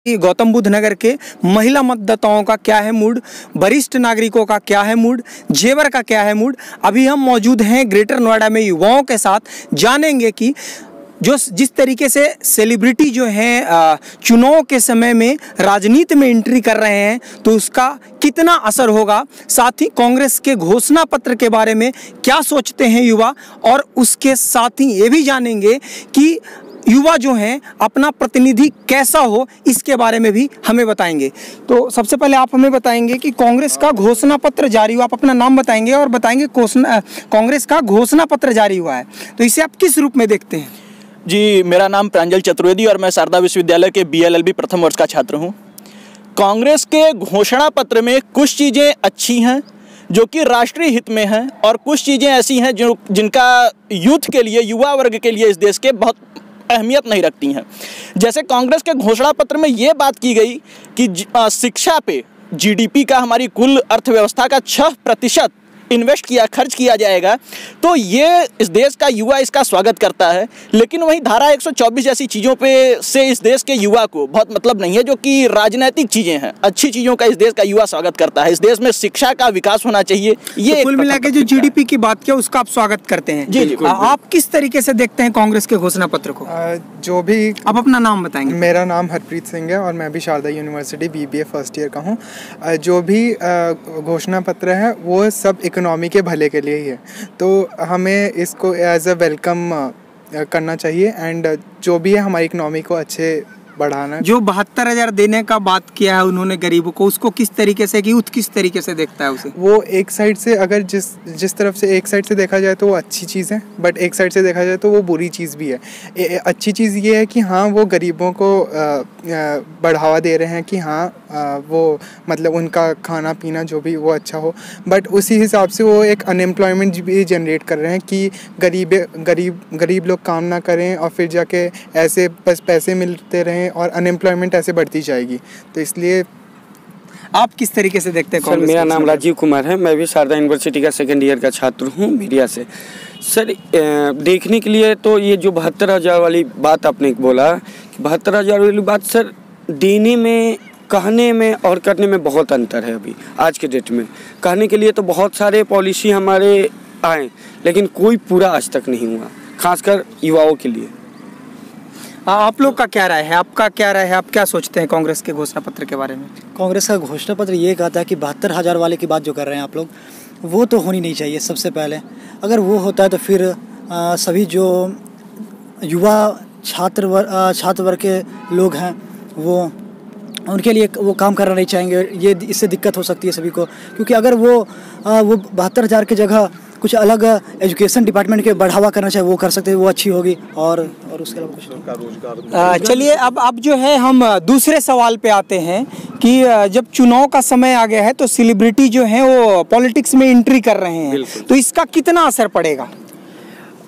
गौतम बुद्ध नगर के महिला मतदाताओं का क्या है मूड, वरिष्ठ नागरिकों का क्या है मूड, जेवर का क्या है मूड। अभी हम मौजूद हैं ग्रेटर नोएडा में युवाओं के साथ, जानेंगे कि जिस तरीके से सेलिब्रिटी जो हैं चुनाव के समय में राजनीति में एंट्री कर रहे हैं तो उसका कितना असर होगा। साथ ही कांग्रेस के घोषणा पत्र के बारे में क्या सोचते हैं युवा, और उसके साथ ही ये भी जानेंगे कि युवा जो हैं अपना प्रतिनिधि कैसा हो, इसके बारे में भी हमें बताएंगे। तो सबसे पहले आप हमें बताएंगे कि कांग्रेस का घोषणा पत्र जारी हुआ, आप अपना नाम बताएंगे और बताएंगे कांग्रेस का घोषणा पत्र जारी हुआ है, तो इसे आप किस रूप में देखते हैं? जी, मेरा नाम प्रांजल चतुर्वेदी और मैं शारदा विश्वविद्यालय के BLLB प्रथम वर्ष का छात्र हूँ। कांग्रेस के घोषणा पत्र में कुछ चीज़ें अच्छी हैं जो कि राष्ट्रीय हित में हैं, और कुछ चीज़ें ऐसी हैं जिनका यूथ के लिए, युवा वर्ग के लिए इस देश के बहुत अहमियत नहीं रखती हैं। जैसे कांग्रेस के घोषणा पत्र में ये बात की गई कि शिक्षा पे GDP का, हमारी कुल अर्थव्यवस्था का 6% खर्च किया जाएगा, तो ये इस देश का युवा इसका स्वागत करता है। लेकिन वहीं धारा 124 जैसी चीज़ों पे से इस देश के युवा को बहुत मतलब नहीं है, जो कि राजनीतिक चीज़ें हैं। अच्छी चीज़ों का इस देश का युवा स्वागत करता है। इस देश में शिक्षा का विकास होना चाहिए। ये तो कुल मिला के जो GDP की बात किया उसका आप स्वागत करते हैं। जी। आप किस तरीके से देखते हैं कांग्रेस के घोषणा पत्र को? जो भी, आप अपना नाम बताएंगे। मेरा नाम हरप्रीत सिंह है और मैं भी Sharda university BBA first year का हूँ। जो भी घोषणा पत्र है वो सब इकोनॉमी के भले के लिए ही है, तो हमें इसको एज अ वेलकम करना चाहिए। एंड जो भी है हमारी इकोनॉमी को अच्छे बढ़ाना। जो 72,000 देने का बात किया है उन्होंने गरीबों को, उसको किस तरीके से, यूथ किस तरीके से देखता है उसे? वो एक साइड से, अगर जिस तरफ से एक साइड से देखा जाए तो वो अच्छी चीज़ है, बट एक साइड से देखा जाए तो वो बुरी चीज़ भी है। अच्छी चीज़ ये है कि हाँ वो गरीबों को बढ़ावा दे रहे हैं कि हाँ वो मतलब उनका खाना पीना जो भी वो अच्छा हो, बट उसी हिसाब से वो एक अनएम्प्लॉयमेंट भी जनरेट कर रहे हैं कि गरीब लोग काम ना करें और फिर जाके ऐसे बस पैसे मिलते रहें और अनएम्प्लॉयमेंट ऐसे बढ़ती जाएगी। तो इसलिए आप किस तरीके से देखते हैं? सर, मेरा नाम राजीव कुमार है, मैं भी शारदा यूनिवर्सिटी का सेकेंड ईयर का छात्र हूँ मीडिया से। सर, देखने के लिए तो ये जो 72,000 वाली बात आपने बोला, 72,000 वाली बात, सर देने में, कहने में और करने में बहुत अंतर है। अभी आज के डेट में कहने के लिए तो बहुत सारे पॉलिसी हमारे आए, लेकिन कोई पूरा आज तक नहीं हुआ, खासकर युवाओं के लिए। आप लोग का क्या राय है? आपका क्या राय है? आप क्या सोचते हैं कांग्रेस के घोषणा पत्र के बारे में? कांग्रेस का घोषणा पत्र ये कहता है कि 72,000 वाले की बात जो कर रहे हैं आप लोग, वो तो होनी नहीं चाहिए। सबसे पहले अगर वो होता है तो फिर सभी जो युवा छात्र वर्ग के लोग हैं वो उनके लिए वो काम करना नहीं चाहेंगे। ये इससे दिक्कत हो सकती है सभी को, क्योंकि अगर वो 72,000 की जगह कुछ अलग एजुकेशन डिपार्टमेंट के बढ़ावा करना चाहिए, वो कर सकते हैं, वो अच्छी होगी। और उसके अलावा कुछ। चलिए अब जो है हम दूसरे सवाल पे आते हैं कि जब चुनाव का समय आ गया है तो सेलिब्रिटी जो है वो पॉलिटिक्स में एंट्री कर रहे हैं, तो इसका कितना असर पड़ेगा?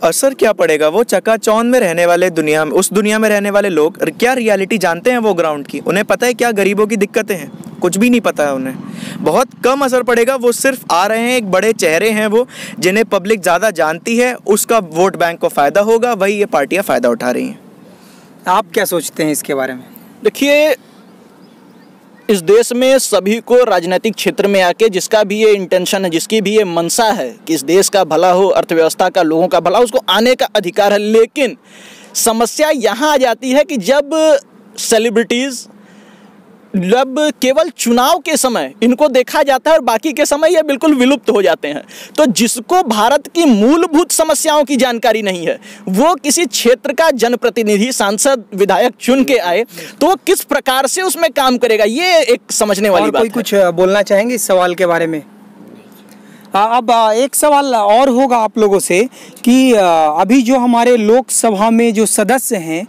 असर क्या पड़ेगा? वो चकाचौंध में रहने वाले दुनिया में, उस दुनिया में रहने वाले लोग क्या रियलिटी जानते हैं वो ग्राउंड की? उन्हें पता है क्या गरीबों की दिक्कतें हैं? कुछ भी नहीं पता है उन्हें। बहुत कम असर पड़ेगा। वो सिर्फ आ रहे हैं, एक बड़े चेहरे हैं वो, जिन्हें पब्लिक ज़्यादा जानती है, उसका वोट बैंक को फ़ायदा होगा, वही ये पार्टियाँ फ़ायदा उठा रही हैं। आप क्या सोचते हैं इसके बारे में? देखिए, इस देश में सभी को राजनीतिक क्षेत्र में आके, जिसका भी ये इंटेंशन है, जिसकी भी ये मंशा है कि इस देश का भला हो, अर्थव्यवस्था का, लोगों का भला, उसको आने का अधिकार है। लेकिन समस्या यहाँ आ जाती है कि जब सेलिब्रिटीज़, जब केवल चुनाव के समय इनको देखा जाता है और बाकी के समय ये बिल्कुल विलुप्त हो जाते हैं, तो जिसको भारत की मूलभूत समस्याओं की जानकारी नहीं है, वो किसी क्षेत्र का जनप्रतिनिधि, सांसद, विधायक चुन के आए तो वो किस प्रकार से उसमें काम करेगा, ये एक समझने वाली बात है। कोई कुछ बोलना चाहेंगे इस सवाल के बारे में? अब एक सवाल और होगा आप लोगों से कि अभी जो हमारे लोकसभा में जो सदस्य हैं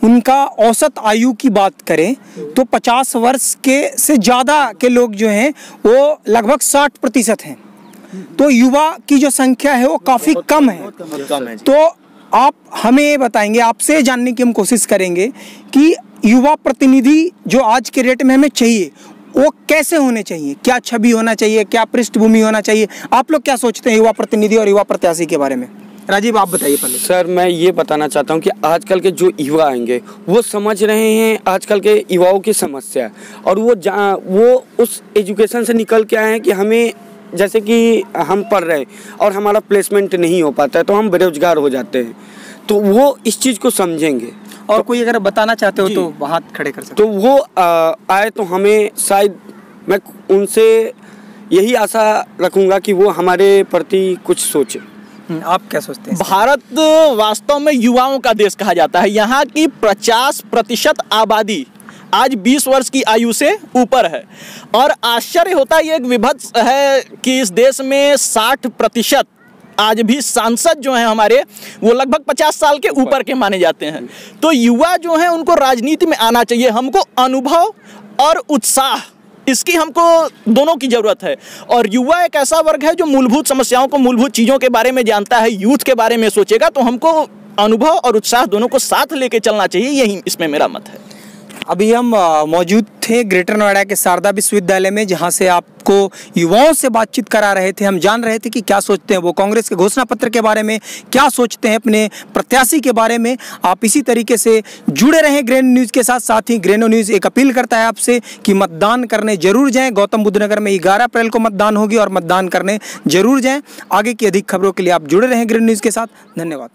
उनका औसत आयु की बात करें तो 50 वर्ष के से ज़्यादा के लोग जो हैं वो लगभग 60% हैं, तो युवा की जो संख्या है वो काफ़ी कम है। तो आप हमें ये बताएंगे, आपसे जानने की हम कोशिश करेंगे कि युवा प्रतिनिधि जो आज के डेट में हमें चाहिए वो कैसे होने चाहिए, क्या छवि होना चाहिए, क्या पृष्ठभूमि होना चाहिए? आप लोग क्या सोचते हैं युवा प्रतिनिधि और युवा प्रत्याशी के बारे में? राजीव आप बताइए पहले। सर मैं ये बताना चाहता हूँ कि आजकल के जो युवा आएंगे वो समझ रहे हैं आजकल के युवाओं की समस्या, और वो उस एजुकेशन से निकल के आए हैं कि हमें, जैसे कि हम पढ़ रहे हैं और हमारा प्लेसमेंट नहीं हो पाता है तो हम बेरोजगार हो जाते हैं, तो वो इस चीज़ को समझेंगे। और कोई अगर बताना चाहते हो तो हाथ खड़े कर सकते तो वो आए तो हमें शायद, मैं उनसे यही आशा रखूँगा कि वो हमारे प्रति कुछ सोचे। आप क्या सोचते हैं? भारत वास्तव में युवाओं का देश कहा जाता है। यहाँ की 50% आबादी आज 20 वर्ष की आयु से ऊपर है, और आश्चर्य होता है, ये एक विभत्स है कि इस देश में 60% आज भी सांसद जो हैं हमारे, वो लगभग 50 साल के ऊपर के माने जाते हैं। तो युवा जो हैं उनको राजनीति में आना चाहिए। हमको अनुभव और उत्साह, इसकी हमको दोनों की ज़रूरत है। और युवा एक ऐसा वर्ग है जो मूलभूत समस्याओं को, मूलभूत चीज़ों के बारे में जानता है, यूथ के बारे में सोचेगा, तो हमको अनुभव और उत्साह दोनों को साथ लेके चलना चाहिए, यही इसमें मेरा मत है। अभी हम मौजूद थे ग्रेटर नोएडा के शारदा विश्वविद्यालय में, जहां से आपको युवाओं से बातचीत करा रहे थे। हम जान रहे थे कि क्या सोचते हैं वो कांग्रेस के घोषणा पत्र के बारे में, क्या सोचते हैं अपने प्रत्याशी के बारे में। आप इसी तरीके से जुड़े रहें ग्रेनो न्यूज़ के साथ। साथ ही ग्रेनो न्यूज़ एक अपील करता है आपसे कि मतदान करने जरूर जाएँ। गौतम बुद्ध नगर में 11 अप्रैल को मतदान होगी और मतदान करने जरूर जाएँ। आगे की अधिक खबरों के लिए आप जुड़े रहें ग्रेनो न्यूज़ के साथ। धन्यवाद।